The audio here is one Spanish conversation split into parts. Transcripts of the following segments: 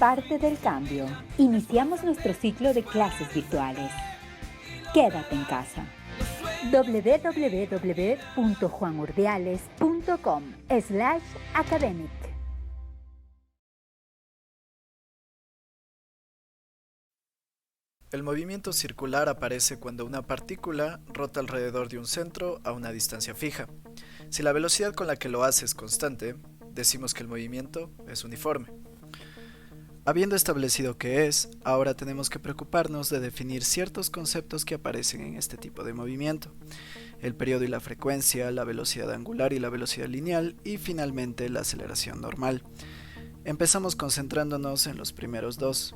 parte del cambio. Iniciamos nuestro ciclo de clases virtuales. Quédate en casa. www.juanurdiales.com/academic. El movimiento circular aparece cuando una partícula rota alrededor de un centro a una distancia fija. Si la velocidad con la que lo hace es constante, decimos que el movimiento es uniforme. Habiendo establecido qué es, ahora tenemos que preocuparnos de definir ciertos conceptos que aparecen en este tipo de movimiento: el periodo y la frecuencia, la velocidad angular y la velocidad lineal, y finalmente la aceleración normal. Empezamos concentrándonos en los primeros dos.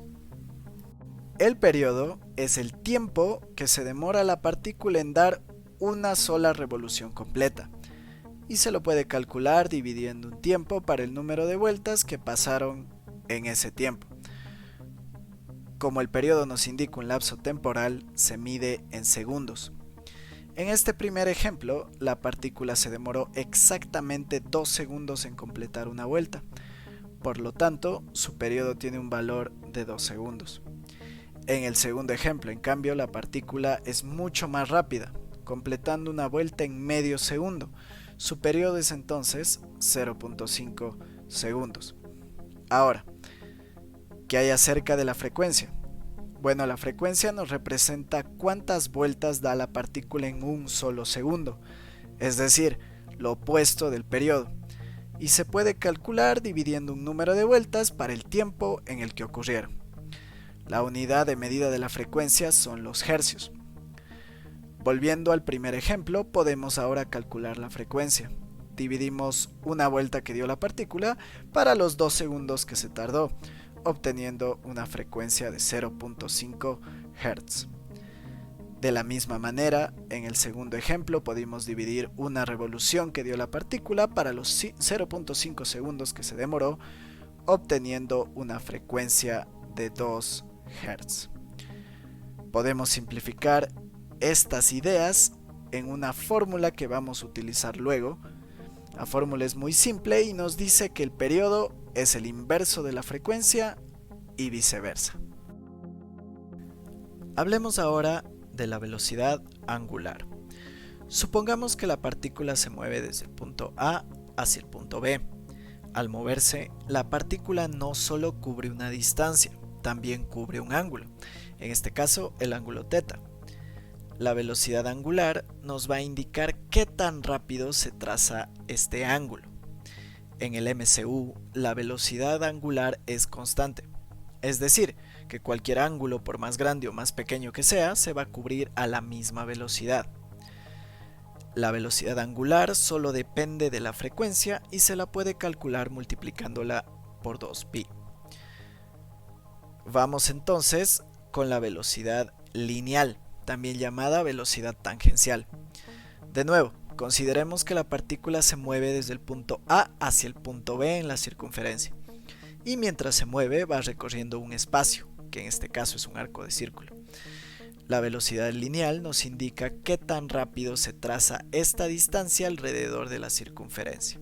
El periodo es el tiempo que se demora la partícula en dar una sola revolución completa, y se lo puede calcular dividiendo un tiempo para el número de vueltas que pasaron en ese tiempo. Como el periodo nos indica un lapso temporal, se mide en segundos. En este primer ejemplo, la partícula se demoró exactamente 2 segundos en completar una vuelta. Por lo tanto, su periodo tiene un valor de 2 segundos. En el segundo ejemplo, en cambio, la partícula es mucho más rápida, completando una vuelta en medio segundo. Su periodo es entonces 0.5 segundos. Ahora, ¿qué hay acerca de la frecuencia? Bueno, la frecuencia nos representa cuántas vueltas da la partícula en un solo segundo, es decir, lo opuesto del periodo, y se puede calcular dividiendo un número de vueltas para el tiempo en el que ocurrieron. La unidad de medida de la frecuencia son los hercios. Volviendo al primer ejemplo, podemos ahora calcular la frecuencia. Dividimos una vuelta que dio la partícula para los 2 segundos que se tardó, obteniendo una frecuencia de 0.5 Hz. De la misma manera, en el segundo ejemplo podemos dividir una revolución que dio la partícula para los 0.5 segundos que se demoró, obteniendo una frecuencia de 2 Hz. Podemos simplificar estas ideas en una fórmula que vamos a utilizar luego. La fórmula es muy simple y nos dice que el periodo es el inverso de la frecuencia y viceversa. Hablemos ahora de la velocidad angular. Supongamos que la partícula se mueve desde el punto A hacia el punto B. Al moverse, la partícula no solo cubre una distancia, también cubre un ángulo, en este caso el ángulo θ. La velocidad angular nos va a indicar qué tan rápido se traza este ángulo. En el MCU, la velocidad angular es constante, es decir, que cualquier ángulo, por más grande o más pequeño que sea, se va a cubrir a la misma velocidad. La velocidad angular solo depende de la frecuencia y se la puede calcular multiplicándola por 2π. Vamos entonces con la velocidad lineal, también llamada velocidad tangencial. De nuevo, consideremos que la partícula se mueve desde el punto A hacia el punto B en la circunferencia, y mientras se mueve va recorriendo un espacio, que en este caso es un arco de círculo. La velocidad lineal nos indica qué tan rápido se traza esta distancia alrededor de la circunferencia.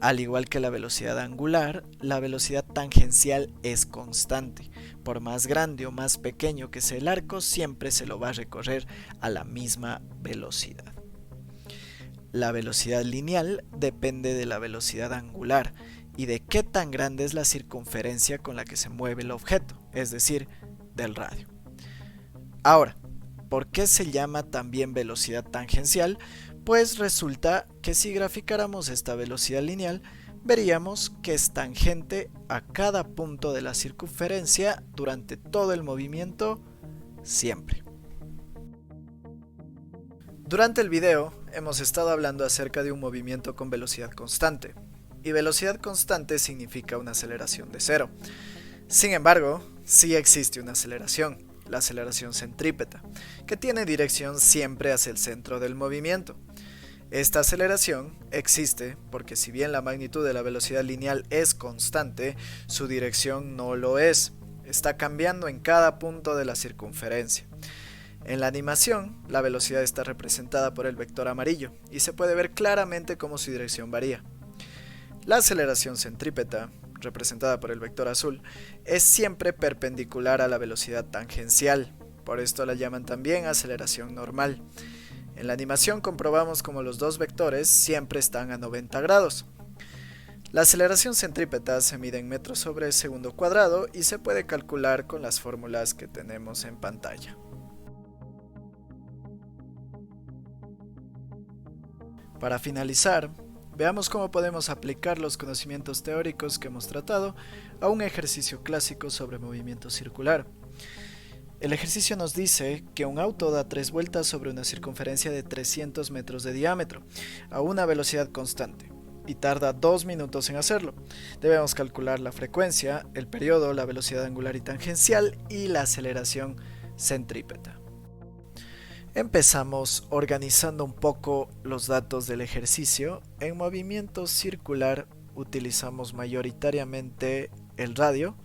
Al igual que la velocidad angular, la velocidad tangencial es constante. Por más grande o más pequeño que sea el arco, siempre se lo va a recorrer a la misma velocidad. La velocidad lineal depende de la velocidad angular y de qué tan grande es la circunferencia con la que se mueve el objeto, es decir, del radio. Ahora, ¿por qué se llama también velocidad tangencial? Pues resulta que si graficáramos esta velocidad lineal, veríamos que es tangente a cada punto de la circunferencia durante todo el movimiento, siempre. Durante el video hemos estado hablando acerca de un movimiento con velocidad constante, y velocidad constante significa una aceleración de cero. Sin embargo, sí existe una aceleración, la aceleración centrípeta, que tiene dirección siempre hacia el centro del movimiento. Esta aceleración existe porque si bien la magnitud de la velocidad lineal es constante, su dirección no lo es. Está cambiando en cada punto de la circunferencia. En la animación, la velocidad está representada por el vector amarillo y se puede ver claramente cómo su dirección varía. La aceleración centrípeta representada por el vector azul, es siempre perpendicular a la velocidad tangencial. Por esto la llaman también aceleración normal. En la animación comprobamos como los dos vectores siempre están a 90 grados. La aceleración centrípeta se mide en metros sobre segundo cuadrado y se puede calcular con las fórmulas que tenemos en pantalla. Para finalizar, veamos cómo podemos aplicar los conocimientos teóricos que hemos tratado a un ejercicio clásico sobre movimiento circular. El ejercicio nos dice que un auto da 3 vueltas sobre una circunferencia de 300 metros de diámetro a una velocidad constante y tarda 2 minutos en hacerlo. Debemos calcular la frecuencia, el periodo, la velocidad angular y tangencial y la aceleración centrípeta. Empezamos organizando un poco los datos del ejercicio. En movimiento circular utilizamos mayoritariamente el radio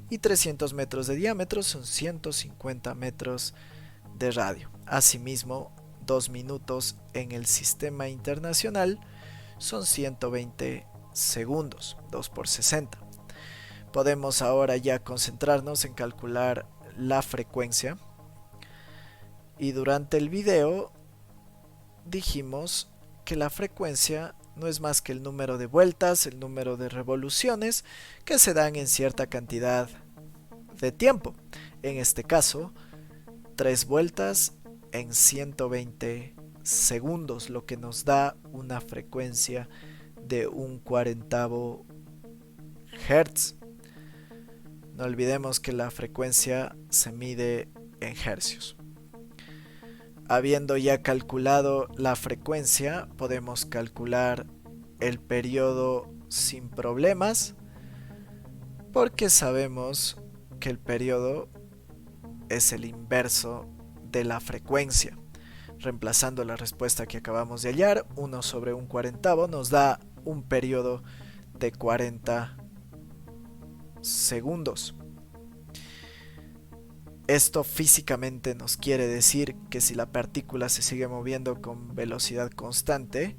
y 300 metros de diámetro son 150 metros de radio. Asimismo, 2 minutos en el sistema internacional son 120 segundos, 2 por 60. Podemos ahora ya concentrarnos en calcular la frecuencia. Y durante el video dijimos que la frecuencia no es más que el número de vueltas, el número de revoluciones que se dan en cierta cantidad de tiempo. En este caso, 3 vueltas en 120 segundos, lo que nos da una frecuencia de 1/40 Hz. No olvidemos que la frecuencia se mide en hercios. Habiendo ya calculado la frecuencia, podemos calcular el periodo sin problemas, porque sabemos que el periodo es el inverso de la frecuencia. Reemplazando la respuesta que acabamos de hallar, 1 sobre 1/40 nos da un periodo de 40 segundos. Esto físicamente nos quiere decir que si la partícula se sigue moviendo con velocidad constante,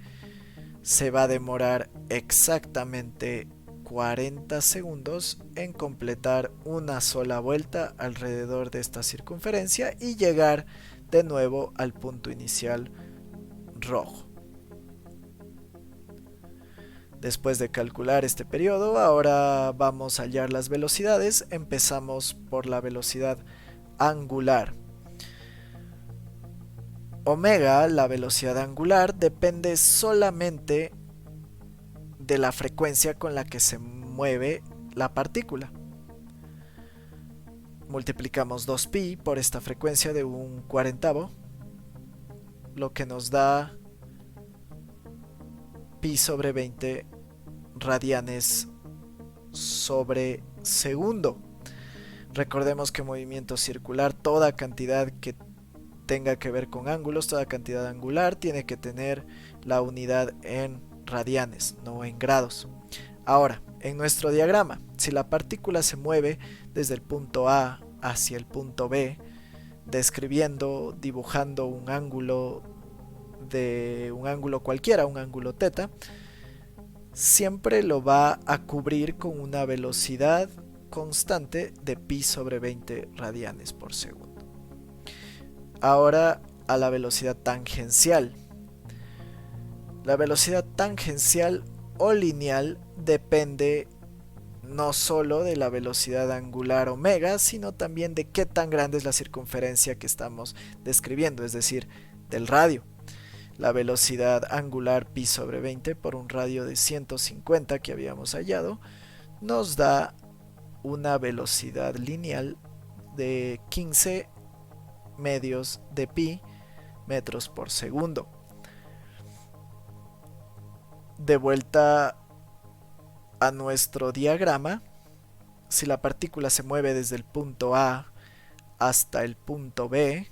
se va a demorar exactamente 40 segundos en completar una sola vuelta alrededor de esta circunferencia y llegar de nuevo al punto inicial rojo. Después de calcular este periodo, ahora vamos a hallar las velocidades. Empezamos por la velocidad angular. Omega, la velocidad angular, depende solamente de la frecuencia con la que se mueve la partícula. Multiplicamos 2pi por esta frecuencia de 1/40, lo que nos da pi sobre 20 radianes sobre segundo. Recordemos que movimiento circular, toda cantidad que tenga que ver con ángulos, toda cantidad angular tiene que tener la unidad en radianes, no en grados. Ahora, en nuestro diagrama, si la partícula se mueve desde el punto A hacia el punto B, describiendo, dibujando un ángulo cualquiera, un ángulo θ, siempre lo va a cubrir con una velocidad constante de pi sobre 20 radianes por segundo. Ahora a la velocidad tangencial. La velocidad tangencial o lineal depende no solo de la velocidad angular omega, sino también de qué tan grande es la circunferencia que estamos describiendo, es decir, del radio. La velocidad angular pi sobre 20 por un radio de 150 que habíamos hallado nos da una velocidad lineal de 15 medios de pi metros por segundo. De vuelta a nuestro diagrama, si la partícula se mueve desde el punto A hasta el punto B,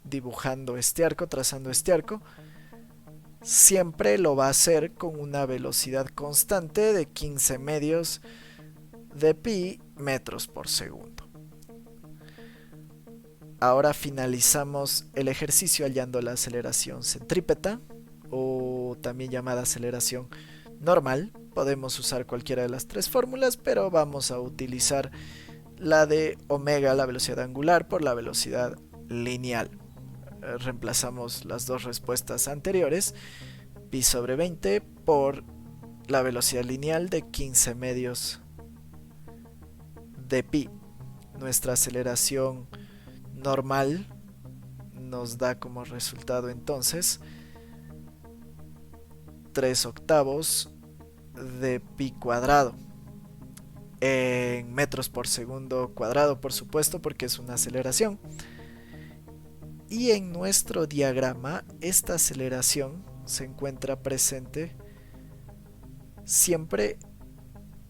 dibujando este arco, trazando este arco, siempre lo va a hacer con una velocidad constante de 15 medios de pi metros por segundo. Ahora finalizamos el ejercicio hallando la aceleración centrípeta, o también llamada aceleración normal. podemos usar cualquiera de las tres fórmulas, pero vamos a utilizar la de omega, la velocidad angular, por la velocidad lineal. Reemplazamos las dos respuestas anteriores, pi sobre 20 por la velocidad lineal de 15 medios de pi. Nuestra aceleración normal nos da como resultado entonces 3/8 de pi cuadrado, en metros por segundo cuadrado, por supuesto, porque es una aceleración. Y en nuestro diagrama esta aceleración se encuentra presente siempre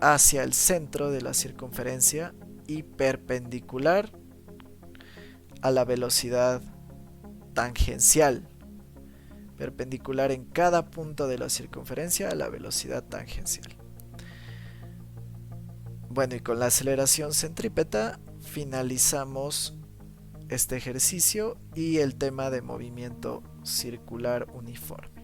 hacia el centro de la circunferencia y perpendicular a la velocidad tangencial, perpendicular en cada punto de la circunferencia a la velocidad tangencial. Bueno, y con la aceleración centrípeta finalizamos este ejercicio y el tema de movimiento circular uniforme.